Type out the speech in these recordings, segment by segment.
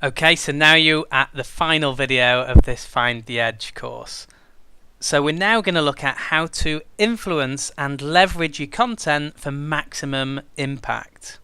Okay, so now you're at the final video of this Find the Edge course. So we're now going to look at how to influence and leverage your content for maximum impact.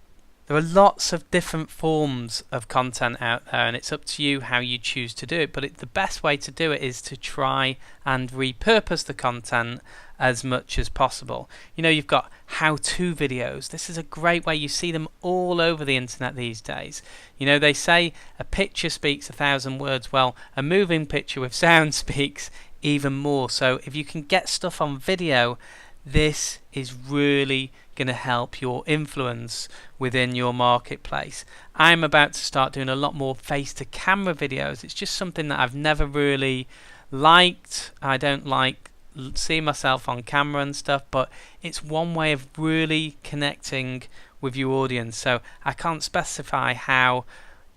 There are lots of different forms of content out there, and it's up to you how you choose to do it, but the best way to do it is to try and repurpose the content as much as possible. You know, you've got how-to videos. This is a great way. You see them all over the internet these days. You know, they say a picture speaks 1,000 words. Well, a moving picture with sound speaks even more. So if you can get stuff on video, this is really going to help your influence within your marketplace. I'm about to start doing a lot more face-to-camera videos. It's just something that I've never really liked. I don't like seeing myself on camera and stuff, but it's one way of really connecting with your audience. So I can't specify how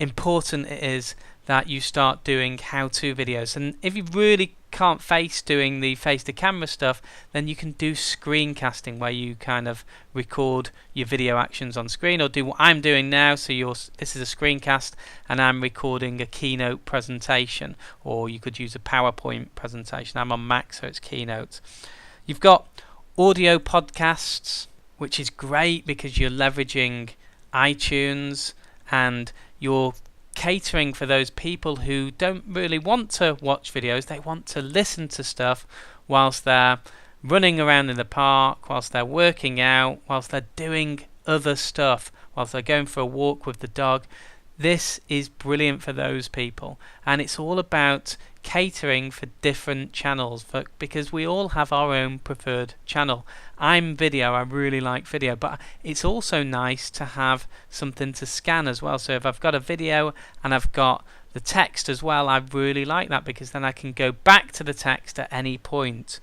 important it is that you start doing how-to videos. And if you really can't face doing the face-to-camera stuff, then you can do screencasting, where you kind of record your video actions on screen, or do what I'm doing now. So this is a screencast and I'm recording a keynote presentation, or you could use a PowerPoint presentation. I'm on Mac, so it's Keynote. You've got audio podcasts, which is great because you're leveraging iTunes and you're catering for those people who don't really want to watch videos. They want to listen to stuff whilst they're running around in the park, whilst they're working out, whilst they're doing other stuff, whilst they're going for a walk with the dog. This is brilliant for those people, and it's all about catering for different channels, because we all have our own preferred channel. I'm video, I really like video, but it's also nice to have something to scan as well. So if I've got a video and I've got the text as well, I really like that, because then I can go back to the text at any point.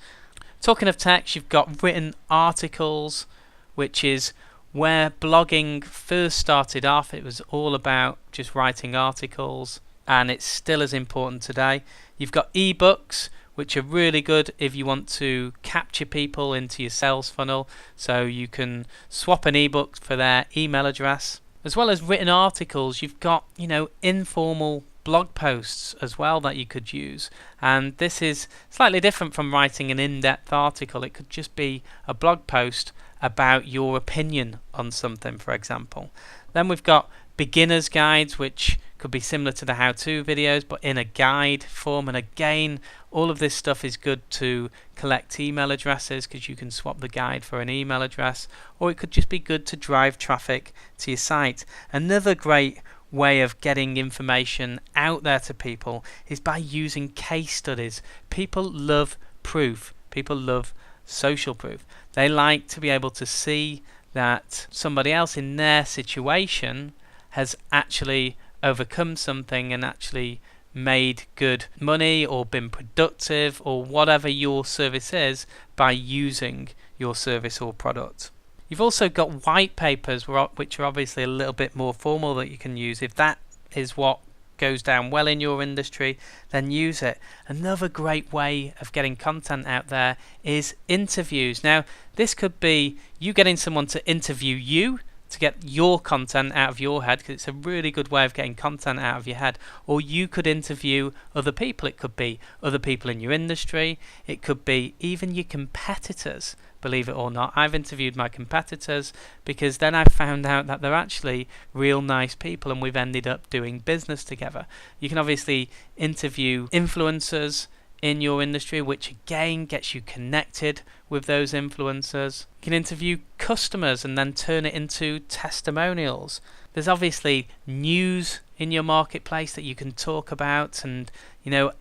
Talking of text, you've got written articles, which is where blogging first started off. It was all about just writing articles, and it's still as important today. You've got ebooks, which are really good if you want to capture people into your sales funnel. So you can swap an ebook for their email address. As well as written articles, you've got, you know, informal blog posts as well that you could use. And this is slightly different from writing an in-depth article. It could just be a blog post about your opinion on something, for example. Then we've got beginner's guides, which could be similar to the how-to videos, but in a guide form. And again, all of this stuff is good to collect email addresses, because you can swap the guide for an email address, or it could just be good to drive traffic to your site. Another great way of getting information out there to people is by using case studies. People love proof. People love social proof. They like to be able to see that somebody else in their situation has actually overcome something and actually made good money or been productive or whatever your service is by using your service or product. You've also got white papers, which are obviously a little bit more formal, that you can use. If that is what goes down well in your industry, then use it. Another great way of getting content out there is interviews. Now, this could be you getting someone to interview you to get your content out of your head, because it's a really good way of getting content out of your head. Or you could interview other people. It could be other people in your industry. It could be even your competitors, believe it or not. I've interviewed my competitors, because then I've found out that they're actually real nice people, and we've ended up doing business together. You can obviously interview influencers in your industry, which again gets you connected with those influencers. You can interview customers and then turn it into testimonials. There's obviously news in your marketplace that you can talk about, and you know,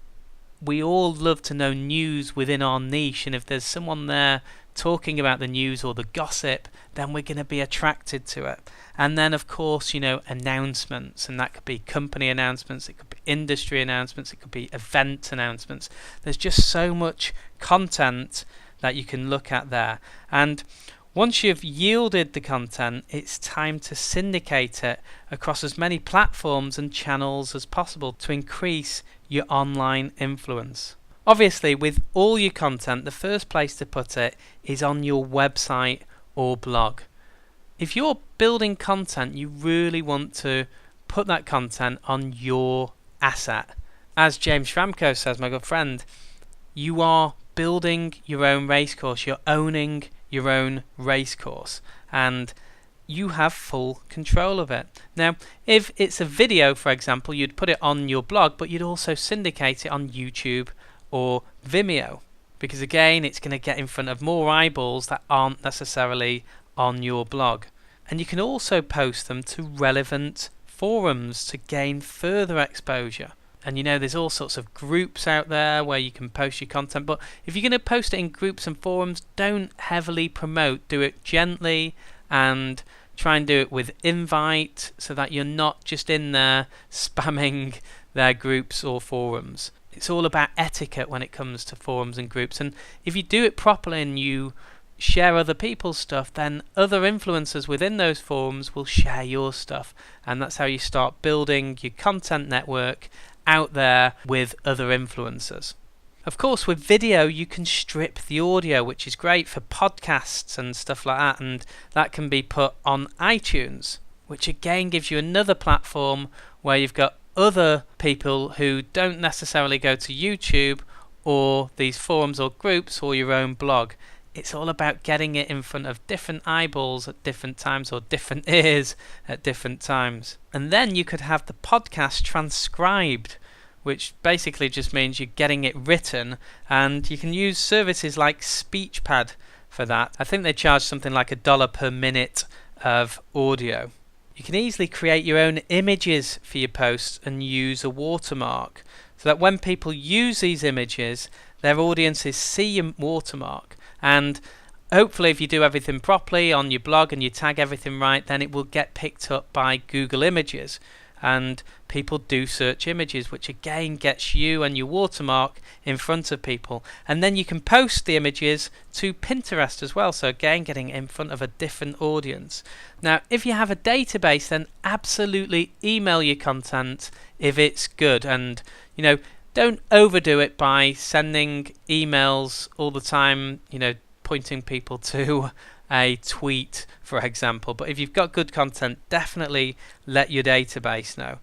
we all love to know news within our niche, and if there's someone there talking about the news or the gossip, then we're going to be attracted to it. And then of course, you know, announcements, and that could be company announcements, it could be industry announcements, it could be event announcements. There's just so much content that you can look at there. And once you've yielded the content, it's time to syndicate it across as many platforms and channels as possible to increase your online influence. Obviously, with all your content, the first place to put it is on your website or blog. If you're building content, you really want to put that content on your asset. As James Schramko says, my good friend, you are building your own racecourse, you're owning your own racecourse, and you have full control of it. Now, if it's a video, for example, you'd put it on your blog, but you'd also syndicate it on YouTube or Vimeo, because again, it's going to get in front of more eyeballs that aren't necessarily on your blog. And you can also post them to relevant forums to gain further exposure. And there's all sorts of groups out there where you can post your content, but if you're going to post it in groups and forums, don't heavily promote. Do it gently and try and do it with invite so that you're not just in there spamming their groups or forums. It's all about etiquette when it comes to forums and groups, and if you do it properly and you share other people's stuff, then other influencers within those forums will share your stuff, and that's how you start building your content network out there with other influencers. Of course, with video you can strip the audio, which is great for podcasts and stuff like that, and that can be put on iTunes, which again gives you another platform where you've got other people who don't necessarily go to YouTube or these forums or groups or your own blog. It's all about getting it in front of different eyeballs at different times, or different ears at different times. And then you could have the podcast transcribed, which basically just means you're getting it written, and you can use services like SpeechPad for that. I think they charge something like $1 per minute of audio. You can easily create your own images for your posts and use a watermark, so that when people use these images, their audiences see your watermark. And hopefully if you do everything properly on your blog and you tag everything right, then it will get picked up by Google Images. And people do search images, which again gets you and your watermark in front of people. And then you can post the images to Pinterest as well, so again getting in front of a different audience. Now, if you have a database, then absolutely email your content if it's good. And don't overdo it by sending emails all the time, pointing people to a tweet, for example. But if you've got good content, definitely let your database know.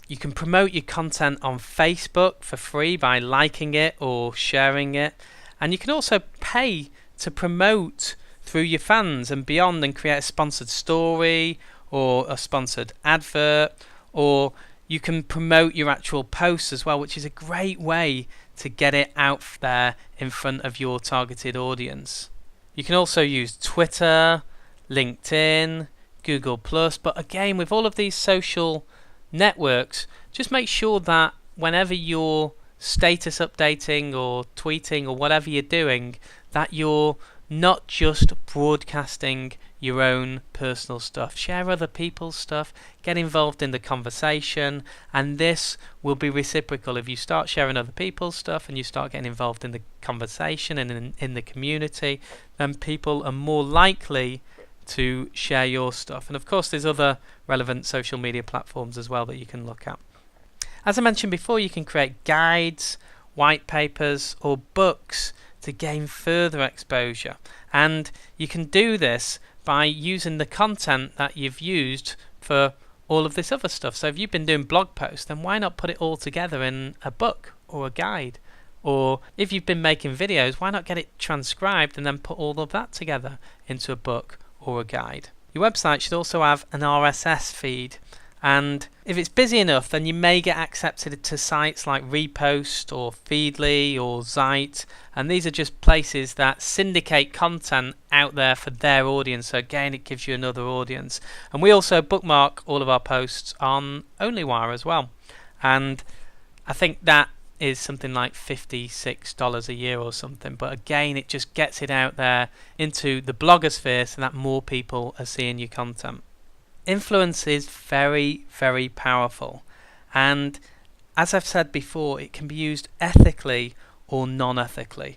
You can promote your content on Facebook for free by liking it or sharing it. And you can also pay to promote through your fans and beyond, and create a sponsored story or a sponsored advert, or you can promote your actual posts as well, which is a great way to get it out there in front of your targeted audience. You can also use Twitter, LinkedIn, Google+, but again, with all of these social networks, just make sure that whenever you're status updating or tweeting or whatever you're doing, that you're not just broadcasting your own personal stuff. Share other people's stuff, get involved in the conversation, and this will be reciprocal. If you start sharing other people's stuff and you start getting involved in the conversation and in the community, then people are more likely to share your stuff. And of course, there's other relevant social media platforms as well that you can look at. As I mentioned before, you can create guides, white papers, or books to gain further exposure. And you can do this by using the content that you've used for all of this other stuff. So if you've been doing blog posts, then why not put it all together in a book or a guide? Or if you've been making videos, why not get it transcribed and then put all of that together into a book or a guide? Your website should also have an RSS feed, and if it's busy enough, then you may get accepted to sites like Repost or Feedly or Zite, and these are just places that syndicate content out there for their audience. So again, it gives you another audience. And we also bookmark all of our posts on OnlyWire as well, and I think that is something like $56 a year or something. But again, it just gets it out there into the blogosphere so that more people are seeing your content. Influence is very, very powerful, and as I've said before, it can be used ethically or non-ethically.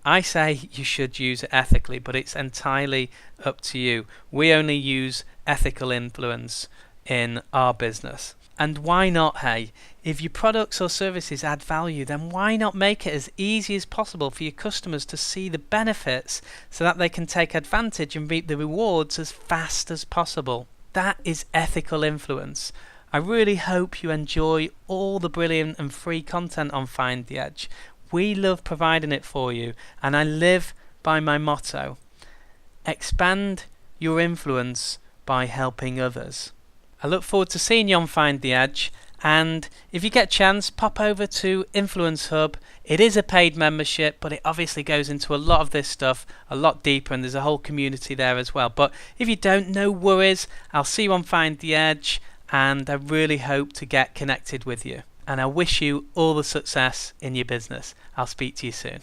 I say you should use it ethically, but it's entirely up to you. We only use ethical influence in our business. And why not, hey? If your products or services add value, then why not make it as easy as possible for your customers to see the benefits so that they can take advantage and reap the rewards as fast as possible? That is ethical influence. I really hope you enjoy all the brilliant and free content on Find the Edge. We love providing it for you, and I live by my motto: expand your influence by helping others. I look forward to seeing you on Find the Edge, and if you get a chance, pop over to Influence Hub. It is a paid membership, but it obviously goes into a lot of this stuff a lot deeper, and there's a whole community there as well. But if you don't, no worries. I'll see you on Find the Edge, and I really hope to get connected with you. And I wish you all the success in your business. I'll speak to you soon.